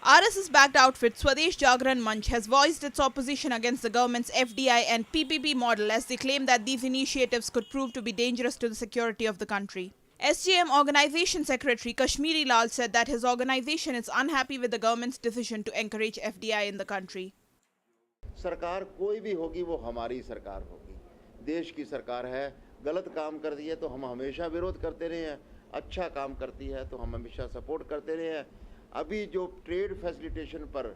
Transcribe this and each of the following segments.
RSS-backed outfit Swadesh Jagran Manch has voiced its opposition against the government's FDI and PPP model as they claim that these initiatives could prove to be dangerous to the security of the country. SJM Organization Secretary Kashmiri Lal said that his organization is unhappy with the government's decision to encourage FDI in the country. सरकार कोई भी होगी वो हमारी सरकार होगी, देश की सरकार है। गलत काम करती है तो हम हमेशा विरोध करते रहे हैं, अच्छा काम करती है तो हम हमेशा सपोर्ट करते रहे हैं। अभी जो ट्रेड फैसिलिटेशन पर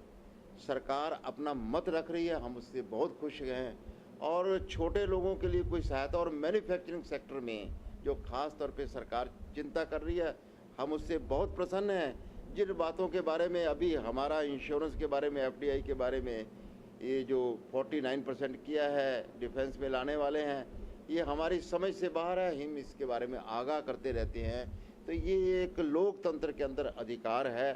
सरकार अपना मत रख रही है, हम उससे बहुत खुश हैं। और छोटे लोगों के लिए कोई सहायता और मैन्युफैक्चरिंग सेक्टर में जो खास तौर पे सरकार चिंता कर रही है, हम उससे बहुत प्रसन्न हैं। जिन बातों के बारे में अभी हमारा इंश्योरेंस के बारे में, एफडीआई के बारे में ये जो 49% किया है डिफेंस में लाने वाले हैं, ये हमारी समझ से बाहर है। हम इसके बारे में आगाह करते रहते हैं। तो ये एक लोकतंत्र के अंदर अधिकार है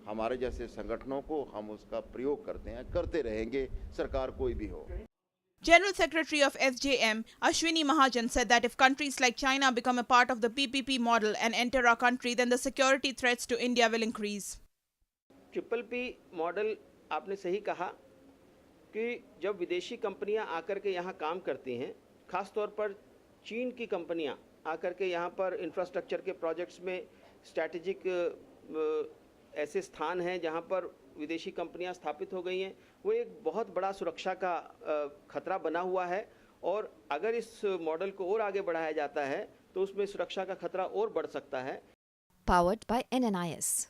हमारे जैसे संगठनों को, हम उसका प्रयोग करते हैं, करते रहेंगे, सरकार कोई भी हो। General Secretary of SJM, Ashwini Mahajan, said that if countries like China become a part of the PPP model and enter our country, then the security threats to India will increase. PPP model आपने सही कहा कि जब विदेशी कंपनियां आकर के यहाँ काम करती हैं, ख़ास तौर पर चीन की कंपनियां आकर के यहाँ पर इंफ्रास्ट्रक्चर के प्रोजेक्ट्स में स्ट्रैटेजिक ऐसे स्थान हैं जहाँ पर विदेशी कंपनियां स्थापित हो गई हैं, वो एक बहुत बड़ा सुरक्षा का खतरा बना हुआ है। और अगर इस मॉडल को और आगे बढ़ाया जाता है तो उसमें सुरक्षा का खतरा और बढ़ सकता है। Powered by NNIS.